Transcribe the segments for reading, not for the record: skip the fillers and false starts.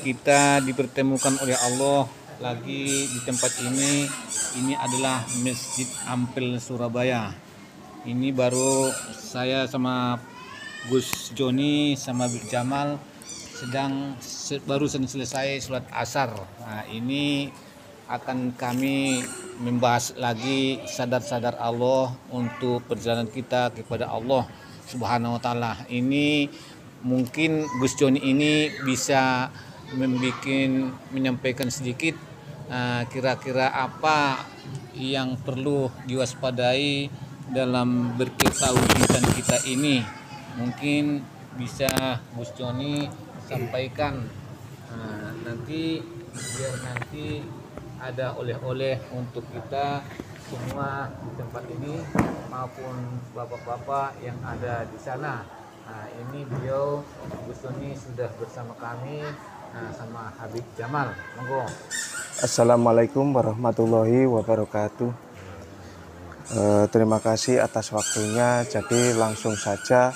kita dipertemukan oleh Allah lagi di tempat ini. Ini adalah Masjid Ampel Surabaya. Ini baru saya sama Gus Joni sama Bik Jamal baru selesai sholat asar. Nah, ini akan kami membahas lagi sadar Allah untuk perjalanan kita kepada Allah Subhanahu wa taala. Ini mungkin Gus Joni ini bisa menyampaikan sedikit kira-kira apa yang perlu diwaspadai dalam berketauhidan kita ini. Mungkin bisa Gus Joni sampaikan nanti biar nanti ada oleh-oleh untuk kita semua di tempat ini maupun bapak-bapak yang ada di sana. Nah, ini beliau Gus Joni sudah bersama kami sama Habib Jamal. Monggo. Assalamualaikum warahmatullahi wabarakatuh. Terima kasih atas waktunya. Jadi langsung saja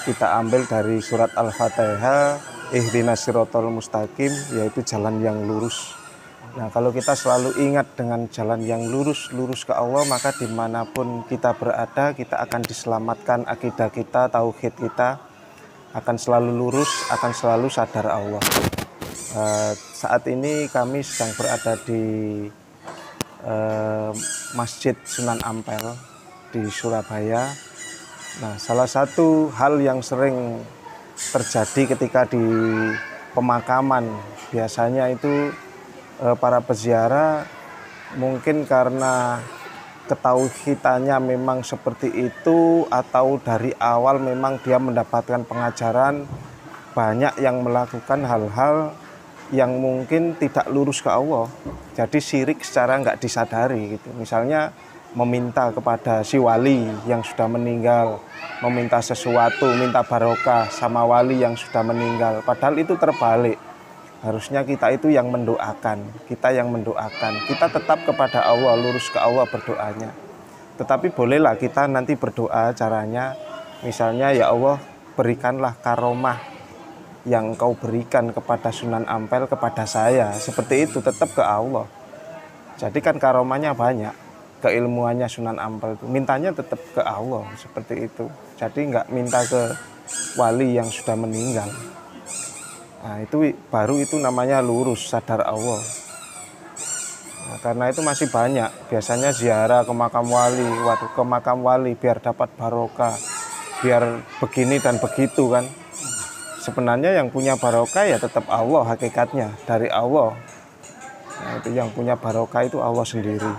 kita ambil dari surat Al-Fatihah, ihdinas siratal mustaqim, yaitu jalan yang lurus. Nah, kalau kita selalu ingat dengan jalan yang lurus ke Allah, maka dimanapun kita berada, kita akan diselamatkan, akidah kita, tauhid kita akan selalu lurus, akan selalu sadar Allah. Saat ini kami sedang berada di Masjid Sunan Ampel di Surabaya. Nah, salah satu hal yang sering terjadi ketika di pemakaman, biasanya itu para peziarah mungkin karena ketauhidannya memang seperti itu, atau dari awal memang dia mendapatkan pengajaran, banyak yang melakukan hal-hal yang mungkin tidak lurus ke Allah. Jadi syirik secara nggak disadari gitu. Misalnya meminta kepada si wali yang sudah meninggal, meminta sesuatu, minta barokah sama wali yang sudah meninggal. Padahal itu terbalik. Harusnya kita itu yang mendoakan, kita yang mendoakan. Kita tetap kepada Allah, lurus ke Allah berdoanya. Tetapi bolehlah kita nanti berdoa caranya, misalnya ya Allah berikanlah karomah yang Engkau berikan kepada Sunan Ampel kepada saya. Seperti itu, tetap ke Allah. Jadi kan karomahnya banyak, keilmuannya Sunan Ampel itu. Mintanya tetap ke Allah, seperti itu. Jadi nggak minta ke wali yang sudah meninggal. Nah, itu baru itu namanya lurus, sadar Allah. Nah, karena itu masih banyak. Biasanya ziarah ke makam wali, waduh ke makam wali biar dapat barokah, biar begini dan begitu kan. Sebenarnya yang punya barokah ya tetap Allah hakikatnya, dari Allah. Nah, itu yang punya barokah itu Allah sendiri.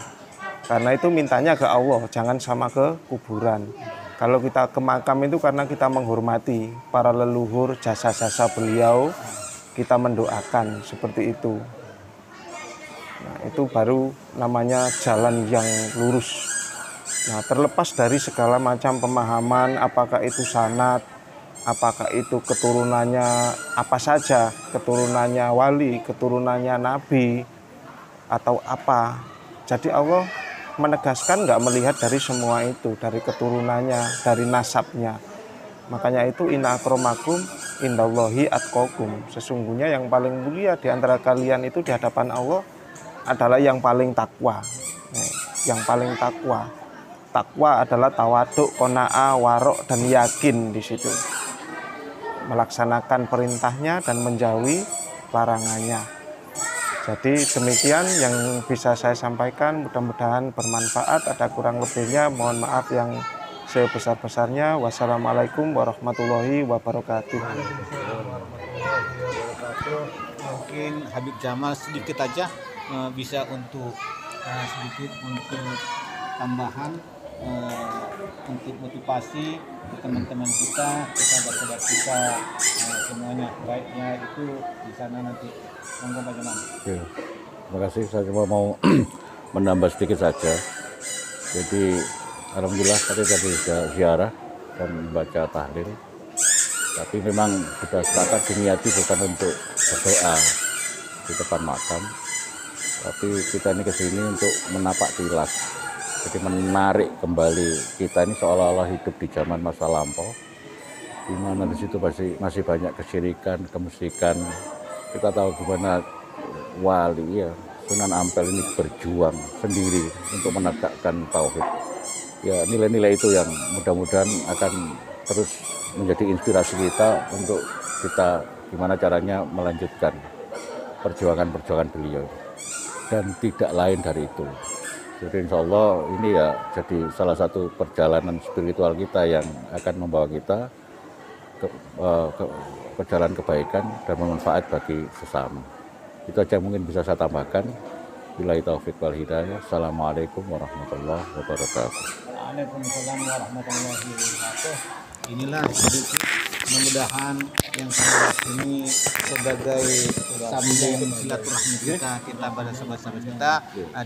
Karena itu mintanya ke Allah, jangan sama ke kuburan. Kalau kita ke makam itu karena kita menghormati para leluhur, jasa-jasa beliau, kita mendoakan seperti itu. Nah, itu baru namanya jalan yang lurus. Nah, terlepas dari segala macam pemahaman, apakah itu sanad, apakah itu keturunannya apa saja, keturunannya wali, keturunannya nabi, atau apa. Jadi Allah menegaskan nggak melihat dari semua itu, dari keturunannya, dari nasabnya. Makanya itu inna akramakum indallahi atqakum. Sesungguhnya yang paling mulia di antara kalian itu di hadapan Allah adalah yang paling takwa. Yang paling takwa. Takwa adalah tawaduk, qanaah, warok, dan yakin di situ. Melaksanakan perintahnya dan menjauhi larangannya. Jadi demikian yang bisa saya sampaikan, mudah-mudahan bermanfaat. Ada kurang lebihnya mohon maaf yang sebesar-besarnya. Wassalamualaikum warahmatullahi wabarakatuh. Mungkin Habib Jamal sedikit aja bisa untuk sedikit untuk tambahan untuk motivasi ke teman-teman kita, sahabat-sahabat kita semuanya, baiknya itu di sana nanti. Monggo Pak Jamal. Oke, terima kasih. Saya cuma mau menambah sedikit saja. Jadi alhamdulillah tadi sudah ziarah dan membaca tahlil. Tapi memang sudah sepakat diniati bukan untuk berdoa di depan makam, tapi kita ini kesini untuk menapak tilas. Jadi menarik kembali kita ini seolah-olah hidup di zaman masa lampau. di mana di situ masih banyak kesyirikan, kemusyrikan. Kita tahu gimana wali ya Sunan Ampel ini berjuang sendiri untuk menegakkan tauhid. Ya nilai-nilai itu yang mudah-mudahan akan terus menjadi inspirasi kita untuk kita gimana caranya melanjutkan perjuangan-perjuangan beliau dan tidak lain dari itu. Jadi insya Allah ini ya jadi salah satu perjalanan spiritual kita yang akan membawa kita ke jalan kebaikan dan bermanfaat bagi sesama. Itu aja mungkin bisa saya tambahkan. Billahi taufik wal hidayah. Assalamualaikum warahmatullahi wabarakatuh. Waalaikumsalam warahmatullahi wabarakatuh. Inilah sedikit, mudah-mudahan yang saya bahas ini sebagai sambung silaturahmi kita pada sahabat-sahabat kita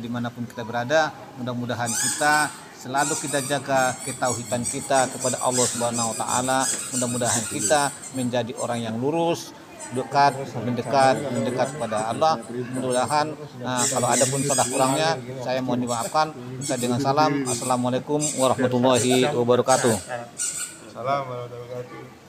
dimanapun kita berada. Mudah-mudahan selalu kita jaga ketauhidan kita kepada Allah Subhanahu Wa Taala. Mudah-mudahan kita menjadi orang yang lurus, mendekat kepada Allah. Mudah-mudahan kalau ada pun salah kurangnya saya mohon dimaafkan. Saya dengan salam, assalamualaikum warahmatullahi wabarakatuh. Salam warahmatullahi wabarakatuh.